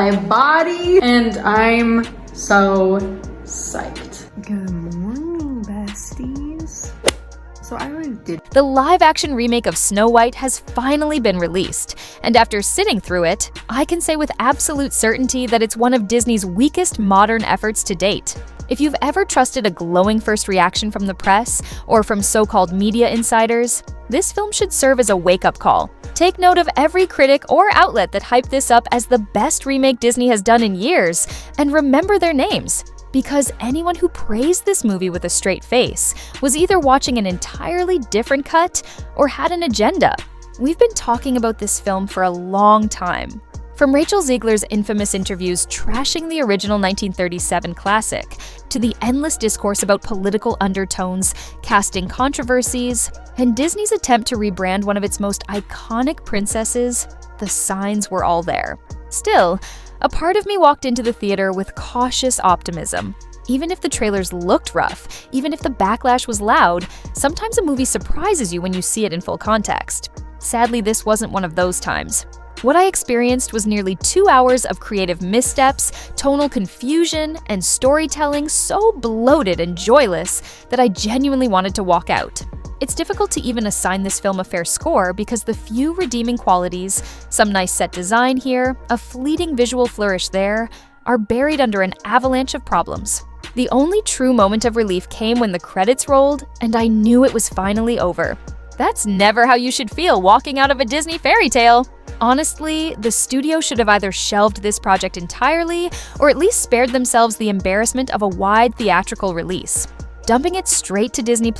my body, and I'm so psyched. Good morning, besties. So I already did. The live-action remake of Snow White has finally been released, and after sitting through it, I can say with absolute certainty that it's one of Disney's weakest modern efforts to date. If you've ever trusted a glowing first reaction from the press or from so-called media insiders, this film should serve as a wake-up call. Take note of every critic or outlet that hyped this up as the best remake Disney has done in years, and remember their names. Because anyone who praised this movie with a straight face was either watching an entirely different cut or had an agenda. We've been talking about this film for a long time. From Rachel Zegler's infamous interviews trashing the original 1937 classic, to the endless discourse about political undertones, casting controversies, and Disney's attempt to rebrand one of its most iconic princesses, the signs were all there. Still, a part of me walked into the theater with cautious optimism. Even if the trailers looked rough, even if the backlash was loud, sometimes a movie surprises you when you see it in full context. Sadly, this wasn't one of those times. What I experienced was nearly 2 hours of creative missteps, tonal confusion, and storytelling so bloated and joyless that I genuinely wanted to walk out. It's difficult to even assign this film a fair score because the few redeeming qualities, some nice set design here, a fleeting visual flourish there, are buried under an avalanche of problems. The only true moment of relief came when the credits rolled and I knew it was finally over. That's never how you should feel walking out of a Disney fairy tale. Honestly, the studio should have either shelved this project entirely or at least spared themselves the embarrassment of a wide theatrical release. Dumping it straight to Disney+,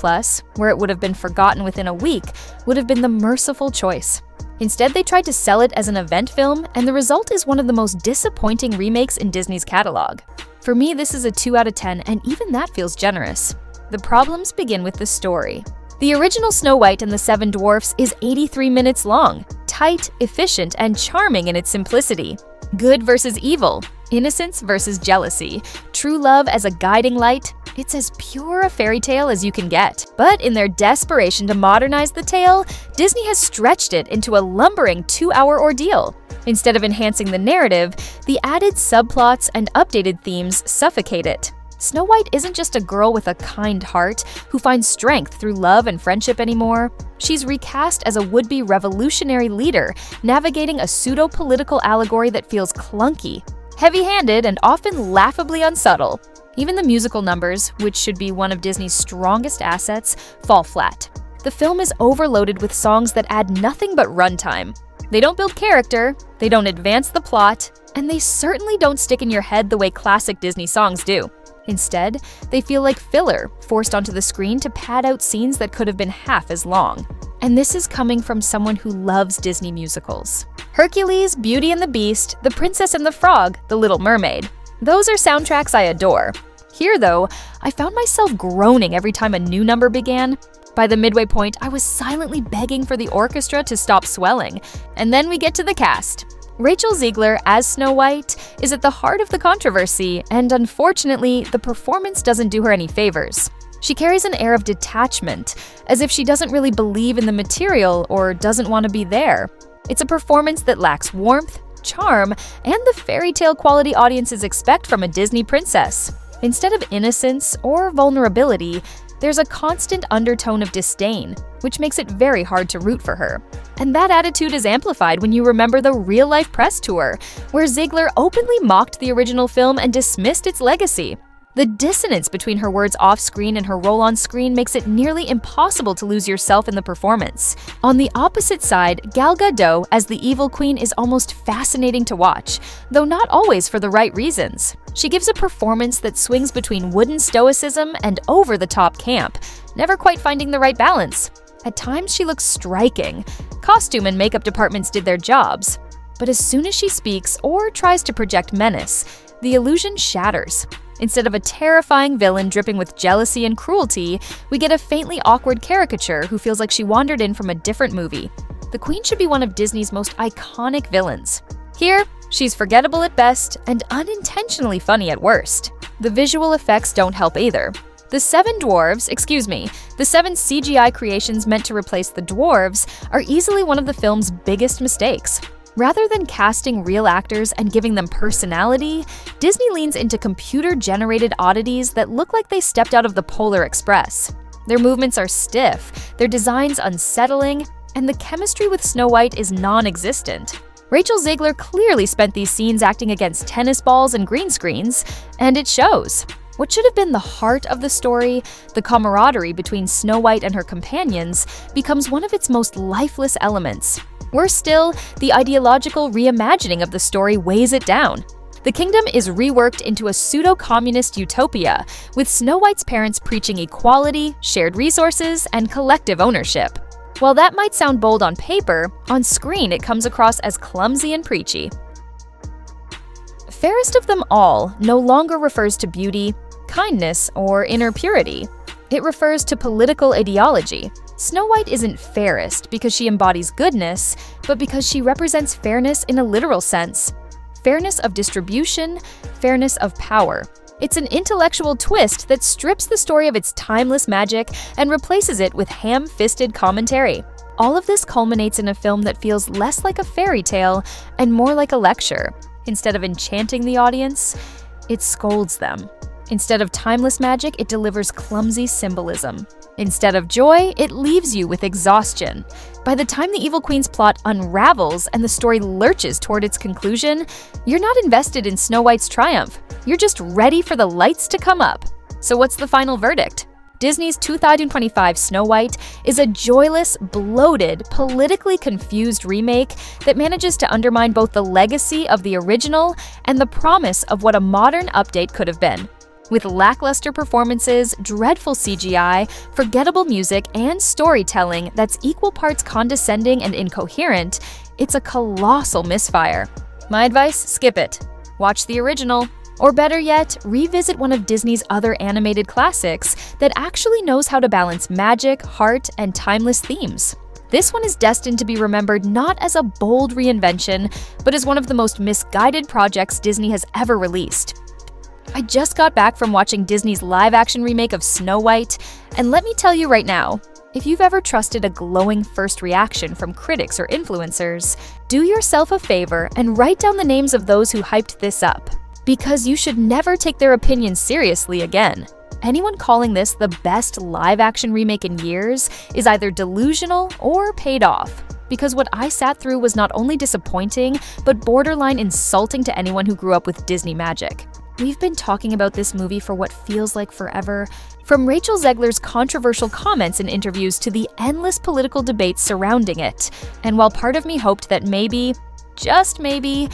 where it would have been forgotten within a week, would have been the merciful choice. Instead, they tried to sell it as an event film, and the result is one of the most disappointing remakes in Disney's catalog. For me, this is a 2 out of 10, and even that feels generous. The problems begin with the story. The original Snow White and the Seven Dwarfs is 83 minutes long, tight, efficient, and charming in its simplicity. Good versus evil, innocence versus jealousy, true love as a guiding light. It's as pure a fairy tale as you can get. But in their desperation to modernize the tale, Disney has stretched it into a lumbering 2-hour ordeal. Instead of enhancing the narrative, the added subplots and updated themes suffocate it. Snow White isn't just a girl with a kind heart who finds strength through love and friendship anymore. She's recast as a would-be revolutionary leader, navigating a pseudo-political allegory that feels clunky, heavy-handed, and often laughably unsubtle. Even the musical numbers, which should be one of Disney's strongest assets, fall flat. The film is overloaded with songs that add nothing but runtime. They don't build character, they don't advance the plot, and they certainly don't stick in your head the way classic Disney songs do. Instead, they feel like filler, forced onto the screen to pad out scenes that could have been half as long. And this is coming from someone who loves Disney musicals. Hercules, Beauty and the Beast, The Princess and the Frog, The Little Mermaid. Those are soundtracks I adore. Here, though, I found myself groaning every time a new number began. By the midway point, I was silently begging for the orchestra to stop swelling. And then we get to the cast. Rachel Zegler as Snow White is at the heart of the controversy, and unfortunately, the performance doesn't do her any favors. She carries an air of detachment, as if she doesn't really believe in the material or doesn't want to be there. It's a performance that lacks warmth, charm, and the fairy tale quality audiences expect from a Disney princess. Instead of innocence or vulnerability, there's a constant undertone of disdain, which makes it very hard to root for her. And that attitude is amplified when you remember the real-life press tour, where Zegler openly mocked the original film and dismissed its legacy. The dissonance between her words off-screen and her role on screen makes it nearly impossible to lose yourself in the performance. On the opposite side, Gal Gadot as the evil queen is almost fascinating to watch, though not always for the right reasons. She gives a performance that swings between wooden stoicism and over-the-top camp, never quite finding the right balance. At times, she looks striking. Costume and makeup departments did their jobs. But as soon as she speaks or tries to project menace, the illusion shatters. Instead of a terrifying villain dripping with jealousy and cruelty, we get a faintly awkward caricature who feels like she wandered in from a different movie. The Queen should be one of Disney's most iconic villains. Here, she's forgettable at best and unintentionally funny at worst. The visual effects don't help either. The seven CGI creations meant to replace the dwarves are easily one of the film's biggest mistakes. Rather than casting real actors and giving them personality, Disney leans into computer-generated oddities that look like they stepped out of the Polar Express. Their movements are stiff, their designs unsettling, and the chemistry with Snow White is non-existent. Rachel Zegler clearly spent these scenes acting against tennis balls and green screens, and it shows. What should have been the heart of the story, the camaraderie between Snow White and her companions, becomes one of its most lifeless elements. Worse still, the ideological reimagining of the story weighs it down. The kingdom is reworked into a pseudo-communist utopia, with Snow White's parents preaching equality, shared resources, and collective ownership. While that might sound bold on paper, on screen it comes across as clumsy and preachy. Fairest of them all no longer refers to beauty, kindness, or inner purity. It refers to political ideology. Snow White isn't fairest because she embodies goodness, but because she represents fairness in a literal sense. Fairness of distribution, fairness of power. It's an intellectual twist that strips the story of its timeless magic and replaces it with ham-fisted commentary. All of this culminates in a film that feels less like a fairy tale and more like a lecture. Instead of enchanting the audience, it scolds them. Instead of timeless magic, it delivers clumsy symbolism. Instead of joy, it leaves you with exhaustion. By the time the Evil Queen's plot unravels and the story lurches toward its conclusion, you're not invested in Snow White's triumph. You're just ready for the lights to come up. So what's the final verdict? Disney's 2025 Snow White is a joyless, bloated, politically confused remake that manages to undermine both the legacy of the original and the promise of what a modern update could have been. With lackluster performances, dreadful CGI, forgettable music, and storytelling that's equal parts condescending and incoherent, it's a colossal misfire. My advice, skip it. Watch the original. Or better yet, revisit one of Disney's other animated classics that actually knows how to balance magic, heart, and timeless themes. This one is destined to be remembered not as a bold reinvention, but as one of the most misguided projects Disney has ever released. I just got back from watching Disney's live-action remake of Snow White, and let me tell you right now, if you've ever trusted a glowing first reaction from critics or influencers, do yourself a favor and write down the names of those who hyped this up, because you should never take their opinions seriously again. Anyone calling this the best live-action remake in years is either delusional or paid off, because what I sat through was not only disappointing, but borderline insulting to anyone who grew up with Disney magic. We've been talking about this movie for what feels like forever, from Rachel Zegler's controversial comments in interviews to the endless political debates surrounding it. And while part of me hoped that maybe, just maybe,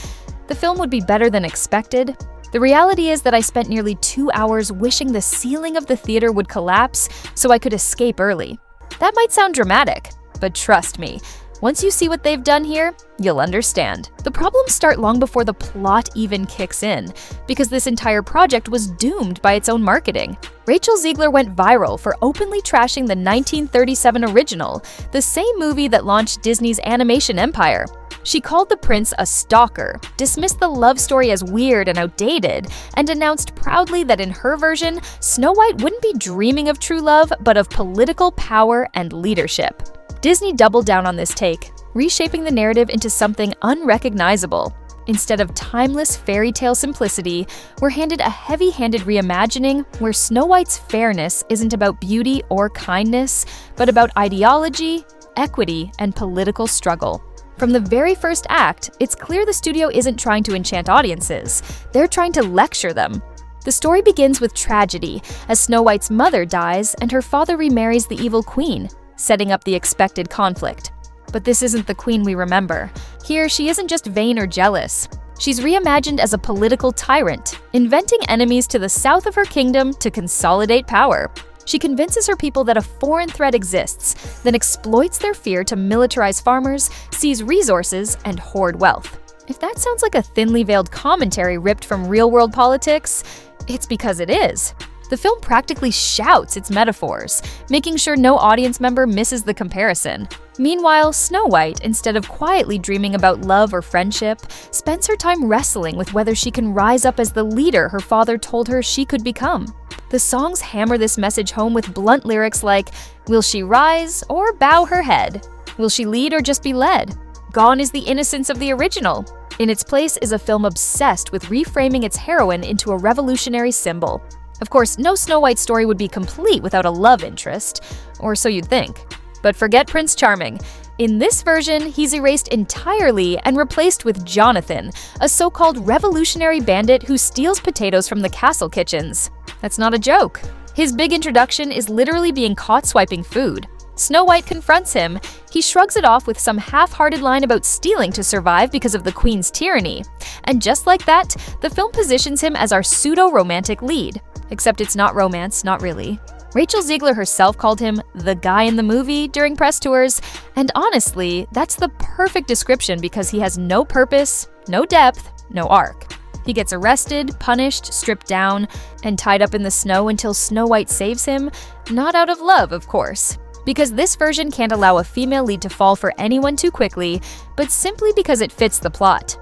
the film would be better than expected, the reality is that I spent nearly 2 hours wishing the ceiling of the theater would collapse so I could escape early. That might sound dramatic, but trust me, once you see what they've done here, you'll understand. The problems start long before the plot even kicks in, because this entire project was doomed by its own marketing. Rachel Zegler went viral for openly trashing the 1937 original, the same movie that launched Disney's animation empire. She called the prince a stalker, dismissed the love story as weird and outdated, and announced proudly that in her version, Snow White wouldn't be dreaming of true love, but of political power and leadership. Disney doubled down on this take, reshaping the narrative into something unrecognizable. Instead of timeless fairy tale simplicity, we're handed a heavy-handed reimagining where Snow White's fairness isn't about beauty or kindness, but about ideology, equity, and political struggle. From the very first act, it's clear the studio isn't trying to enchant audiences. They're trying to lecture them. The story begins with tragedy, as Snow White's mother dies and her father remarries the evil queen, setting up the expected conflict. But this isn't the queen we remember. Here, she isn't just vain or jealous. She's reimagined as a political tyrant, inventing enemies to the south of her kingdom to consolidate power. She convinces her people that a foreign threat exists, then exploits their fear to militarize farmers, seize resources, and hoard wealth. If that sounds like a thinly veiled commentary ripped from real-world politics, it's because it is. The film practically shouts its metaphors, making sure no audience member misses the comparison. Meanwhile, Snow White, instead of quietly dreaming about love or friendship, spends her time wrestling with whether she can rise up as the leader her father told her she could become. The songs hammer this message home with blunt lyrics like, "Will she rise or bow her head? Will she lead or just be led? gone is the innocence of the original. In its place is a film obsessed with reframing its heroine into a revolutionary symbol. Of course, no Snow White story would be complete without a love interest, or so you'd think. But forget Prince Charming. In this version, he's erased entirely and replaced with Jonathan, a so-called revolutionary bandit who steals potatoes from the castle kitchens. That's not a joke. His big introduction is literally being caught swiping food. Snow White confronts him. He shrugs it off with some half-hearted line about stealing to survive because of the Queen's tyranny. And just like that, the film positions him as our pseudo-romantic lead. Except it's not romance, not really. Rachel Zegler herself called him the guy in the movie during press tours, and honestly, that's the perfect description because he has no purpose, no depth, no arc. He gets arrested, punished, stripped down, and tied up in the snow until Snow White saves him, not out of love, of course. Because this version can't allow a female lead to fall for anyone too quickly, but simply because it fits the plot.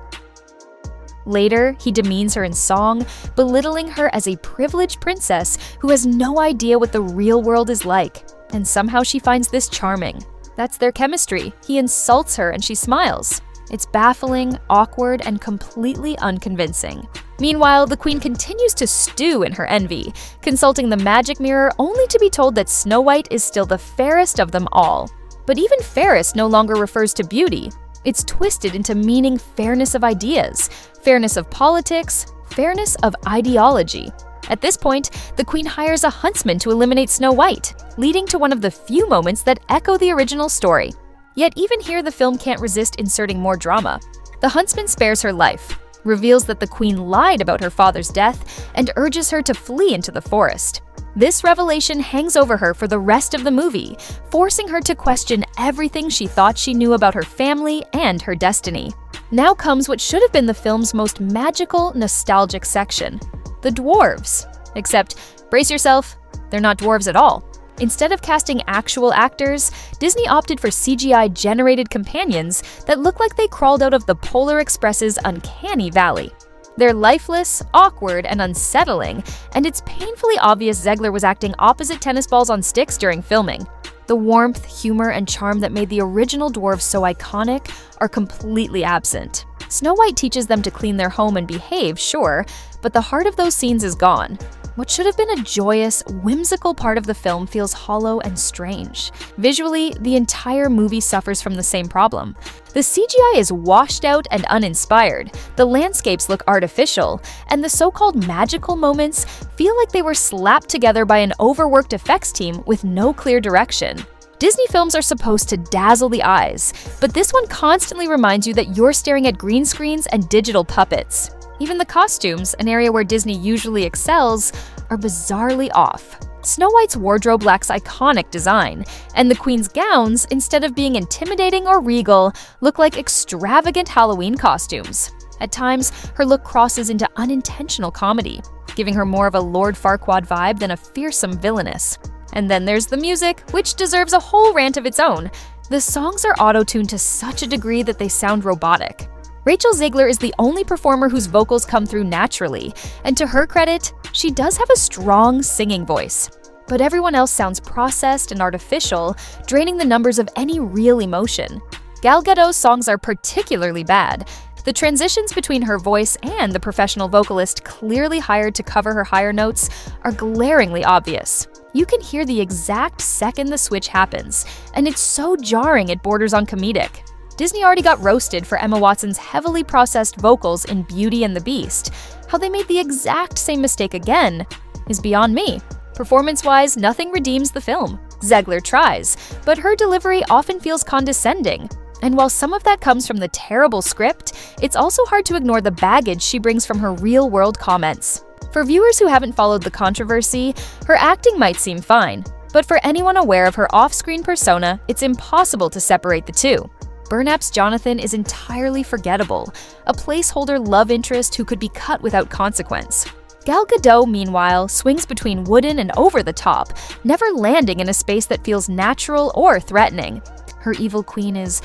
Later, he demeans her in song, belittling her as a privileged princess who has no idea what the real world is like. And somehow she finds this charming. That's their chemistry. He insults her and she smiles. It's baffling, awkward, and completely unconvincing. Meanwhile, the Queen continues to stew in her envy, consulting the magic mirror only to be told that Snow White is still the fairest of them all. But even fairest no longer refers to beauty. It's twisted into meaning fairness of ideas, fairness of politics, fairness of ideology. At this point, the Queen hires a huntsman to eliminate Snow White, leading to one of the few moments that echo the original story. Yet even here, the film can't resist inserting more drama. The huntsman spares her life, reveals that the Queen lied about her father's death, and urges her to flee into the forest. This revelation hangs over her for the rest of the movie, forcing her to question everything she thought she knew about her family and her destiny. Now comes what should have been the film's most magical, nostalgic section, the dwarves. Except, brace yourself, they're not dwarves at all. Instead of casting actual actors, Disney opted for CGI-generated companions that look like they crawled out of the Polar Express's uncanny valley. They're lifeless, awkward, and unsettling, and it's painfully obvious Zegler was acting opposite tennis balls on sticks during filming. The warmth, humor, and charm that made the original dwarves so iconic are completely absent. Snow White teaches them to clean their home and behave, sure, but the heart of those scenes is gone. What should have been a joyous, whimsical part of the film feels hollow and strange. Visually, the entire movie suffers from the same problem. The CGI is washed out and uninspired, the landscapes look artificial, and the so-called magical moments feel like they were slapped together by an overworked effects team with no clear direction. Disney films are supposed to dazzle the eyes, but this one constantly reminds you that you're staring at green screens and digital puppets. Even the costumes, an area where Disney usually excels, are bizarrely off. Snow White's wardrobe lacks iconic design, and the Queen's gowns, instead of being intimidating or regal, look like extravagant Halloween costumes. At times, her look crosses into unintentional comedy, giving her more of a Lord Farquaad vibe than a fearsome villainess. And then there's the music, which deserves a whole rant of its own. The songs are auto-tuned to such a degree that they sound robotic. Rachel Zegler is the only performer whose vocals come through naturally, and to her credit, she does have a strong singing voice. But everyone else sounds processed and artificial, draining the numbers of any real emotion. Gal Gadot's songs are particularly bad. The transitions between her voice and the professional vocalist clearly hired to cover her higher notes are glaringly obvious. You can hear the exact second the switch happens, and it's so jarring it borders on comedic. Disney already got roasted for Emma Watson's heavily processed vocals in Beauty and the Beast. How they made the exact same mistake again is beyond me. Performance-wise, nothing redeems the film. Zegler tries, but her delivery often feels condescending. And while some of that comes from the terrible script, it's also hard to ignore the baggage she brings from her real-world comments. For viewers who haven't followed the controversy, her acting might seem fine, but for anyone aware of her off-screen persona, it's impossible to separate the two. Burnap's Jonathan is entirely forgettable, a placeholder love interest who could be cut without consequence. Gal Gadot, meanwhile, swings between wooden and over-the-top, never landing in a space that feels natural or threatening. Her evil queen is...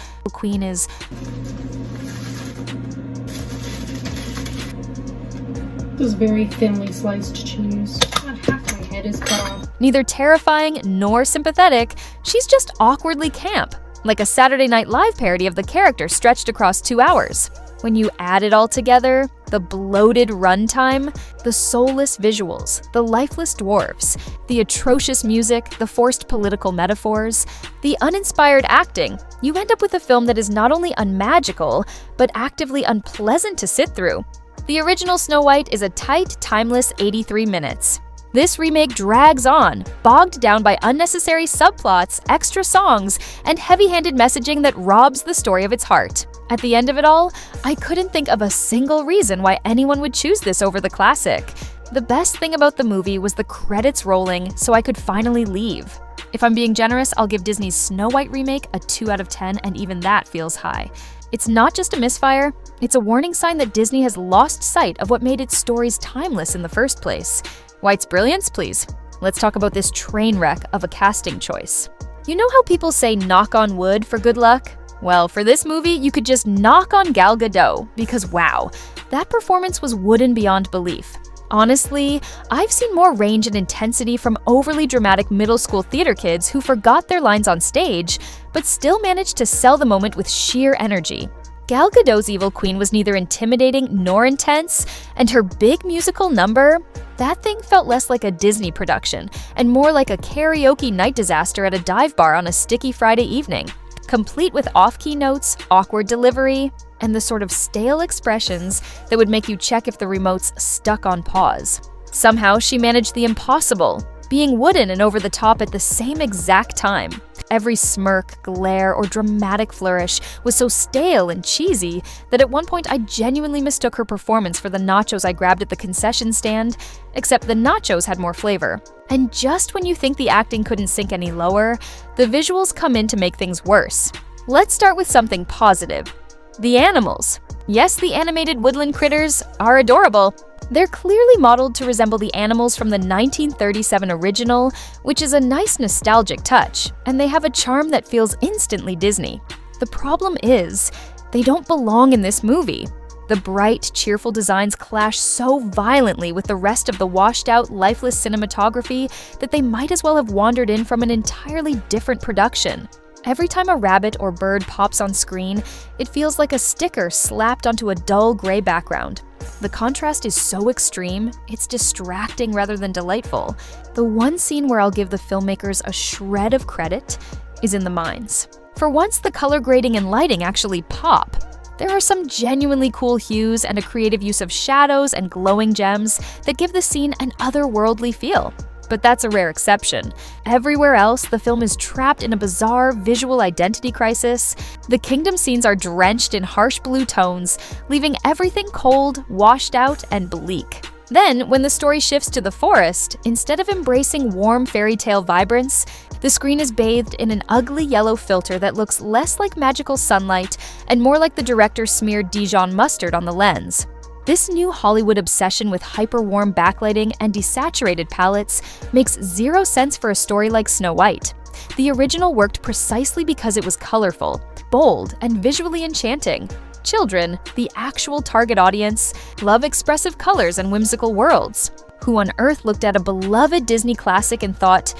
This is very thinly sliced cheese. Not half my head is cut off. Neither terrifying nor sympathetic, she's just awkwardly camp. like a Saturday Night Live parody of the character stretched across 2 hours. When you add it all together, the bloated runtime, the soulless visuals, the lifeless dwarfs, the atrocious music, the forced political metaphors, the uninspired acting, you end up with a film that is not only unmagical, but actively unpleasant to sit through. The original Snow White is a tight, timeless 83 minutes. This remake drags on, bogged down by unnecessary subplots, extra songs, and heavy-handed messaging that robs the story of its heart. At the end of it all, I couldn't think of a single reason why anyone would choose this over the classic. The best thing about the movie was the credits rolling, so I could finally leave. If I'm being generous, I'll give Disney's Snow White remake a 2 out of 10, and even that feels high. It's not just a misfire, it's a warning sign that Disney has lost sight of what made its stories timeless in the first place. White's brilliance, please. Let's talk about this train wreck of a casting choice. You know how people say knock on wood for good luck? Well, for this movie, you could just knock on Gal Gadot, because wow, that performance was wooden beyond belief. Honestly, I've seen more range and intensity from overly dramatic middle school theater kids who forgot their lines on stage, but still managed to sell the moment with sheer energy. Gal Gadot's evil queen was neither intimidating nor intense, and her big musical number, that thing felt less like a Disney production and more like a karaoke night disaster at a dive bar on a sticky Friday evening, complete with off-key notes, awkward delivery, and the sort of stale expressions that would make you check if the remote's stuck on pause. Somehow she managed the impossible, being wooden and over the top at the same exact time. Every smirk, glare, or dramatic flourish was so stale and cheesy that at one point I genuinely mistook her performance for the nachos I grabbed at the concession stand, except the nachos had more flavor. And just when you think the acting couldn't sink any lower, the visuals come in to make things worse. Let's start with something positive. The animals. Yes, the animated woodland critters are adorable. They're clearly modeled to resemble the animals from the 1937 original, which is a nice nostalgic touch, and they have a charm that feels instantly Disney. The problem is, they don't belong in this movie. The bright, cheerful designs clash so violently with the rest of the washed-out, lifeless cinematography that they might as well have wandered in from an entirely different production. Every time a rabbit or bird pops on screen, it feels like a sticker slapped onto a dull gray background. The contrast is so extreme, it's distracting rather than delightful. The one scene where I'll give the filmmakers a shred of credit is in the mines. For once, the color grading and lighting actually pop. There are some genuinely cool hues and a creative use of shadows and glowing gems that give the scene an otherworldly feel. But that's a rare exception. Everywhere else, the film is trapped in a bizarre visual identity crisis. The kingdom scenes are drenched in harsh blue tones, leaving everything cold, washed out, and bleak. Then, when the story shifts to the forest, instead of embracing warm fairy tale vibrance, the screen is bathed in an ugly yellow filter that looks less like magical sunlight and more like the director smeared Dijon mustard on the lens. This new Hollywood obsession with hyper-warm backlighting and desaturated palettes makes zero sense for a story like Snow White. The original worked precisely because it was colorful, bold, and visually enchanting. Children, the actual target audience, love expressive colors and whimsical worlds. Who on earth looked at a beloved Disney classic and thought,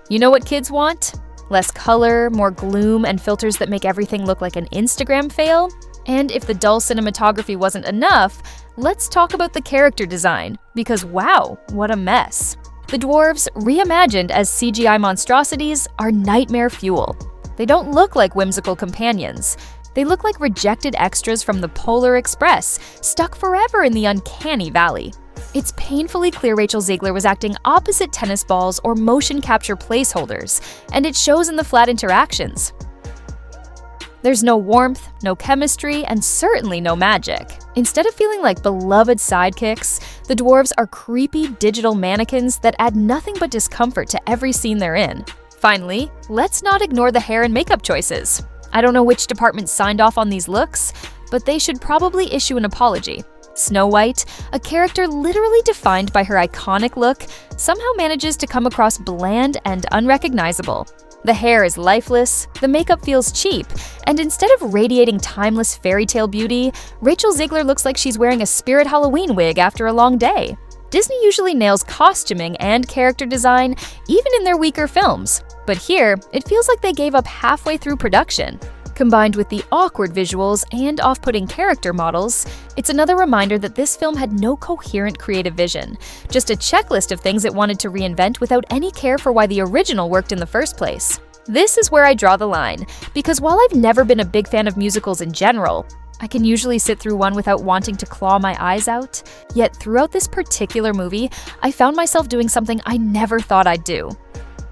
you know what kids want? Less color, more gloom, and filters that make everything look like an Instagram fail? And if the dull cinematography wasn't enough, let's talk about the character design, because wow, what a mess. The dwarves, reimagined as CGI monstrosities, are nightmare fuel. They don't look like whimsical companions. They look like rejected extras from the Polar Express, stuck forever in the uncanny valley. It's painfully clear Rachel Zegler was acting opposite tennis balls or motion capture placeholders, and it shows in the flat interactions. There's no warmth, no chemistry, and certainly no magic. Instead of feeling like beloved sidekicks, the dwarves are creepy digital mannequins that add nothing but discomfort to every scene they're in. Finally, let's not ignore the hair and makeup choices. I don't know which department signed off on these looks, but they should probably issue an apology. Snow White, a character literally defined by her iconic look, somehow manages to come across bland and unrecognizable. The hair is lifeless, the makeup feels cheap, and instead of radiating timeless fairy tale beauty, Rachel Zegler looks like she's wearing a Spirit Halloween wig after a long day. Disney usually nails costuming and character design, even in their weaker films. But here, it feels like they gave up halfway through production. Combined with the awkward visuals and off-putting character models, it's another reminder that this film had no coherent creative vision, just a checklist of things it wanted to reinvent without any care for why the original worked in the first place. This is where I draw the line, because while I've never been a big fan of musicals in general, I can usually sit through one without wanting to claw my eyes out. Yet throughout this particular movie, I found myself doing something I never thought I'd do.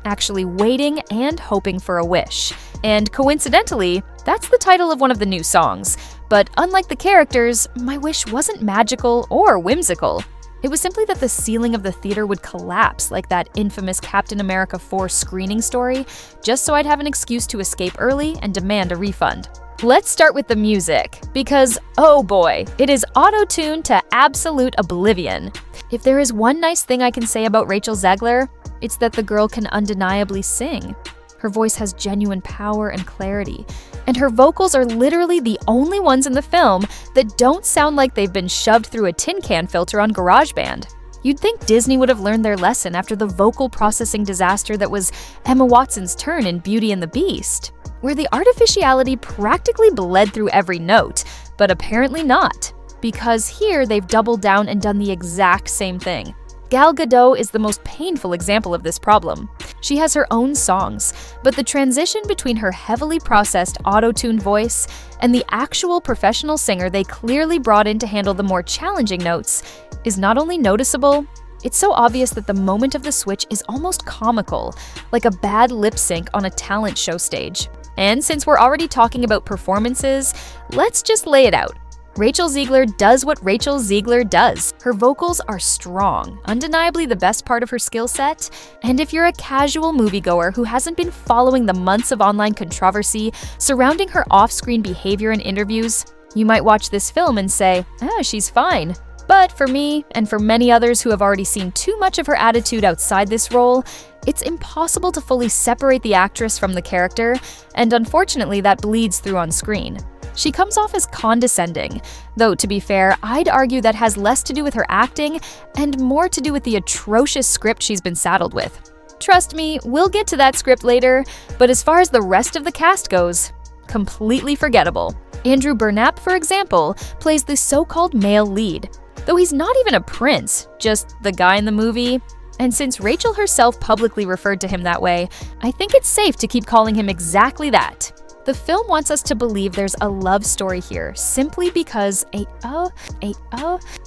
Actually waiting and hoping for a wish. And coincidentally, that's the title of one of the new songs. But unlike the characters, my wish wasn't magical or whimsical. It was simply that the ceiling of the theater would collapse like that infamous Captain America 4 screening story, just so I'd have an excuse to escape early and demand a refund. Let's start with the music, because oh boy, it is auto-tuned to absolute oblivion. If there is one nice thing I can say about Rachel Zegler, it's that the girl can undeniably sing. Her voice has genuine power and clarity, and her vocals are literally the only ones in the film that don't sound like they've been shoved through a tin can filter on GarageBand. You'd think Disney would have learned their lesson after the vocal processing disaster that was Emma Watson's turn in Beauty and the Beast, where the artificiality practically bled through every note, but apparently not, because here they've doubled down and done the exact same thing. Gal Gadot is the most painful example of this problem. She has her own songs, but the transition between her heavily processed auto-tuned voice and the actual professional singer they clearly brought in to handle the more challenging notes is not only noticeable, it's so obvious that the moment of the switch is almost comical, like a bad lip sync on a talent show stage. And since we're already talking about performances, let's just lay it out. Rachel Zegler does what Rachel Zegler does. Her vocals are strong, undeniably the best part of her skill set, and if you're a casual moviegoer who hasn't been following the months of online controversy surrounding her off-screen behavior in interviews, you might watch this film and say, she's fine. But for me, and for many others who have already seen too much of her attitude outside this role, it's impossible to fully separate the actress from the character, and unfortunately that bleeds through on screen. She comes off as condescending, though to be fair, I'd argue that has less to do with her acting and more to do with the atrocious script she's been saddled with. Trust me, we'll get to that script later, but as far as the rest of the cast goes, completely forgettable. Andrew Burnap, for example, plays the so-called male lead, though he's not even a prince, just the guy in the movie. And since Rachel herself publicly referred to him that way, I think it's safe to keep calling him exactly that. The film wants us to believe there's a love story here simply because a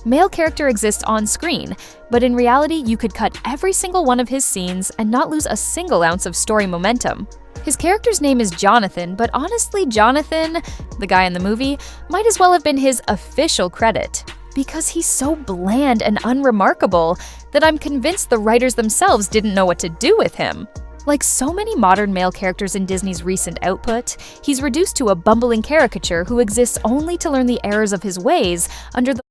male character exists on screen, but in reality you could cut every single one of his scenes and not lose a single ounce of story momentum. His character's name is Jonathan, but honestly Jonathan, the guy in the movie, might as well have been his official credit, because he's so bland and unremarkable that I'm convinced the writers themselves didn't know what to do with him. Like so many modern male characters in Disney's recent output, he's reduced to a bumbling caricature who exists only to learn the errors of his ways under the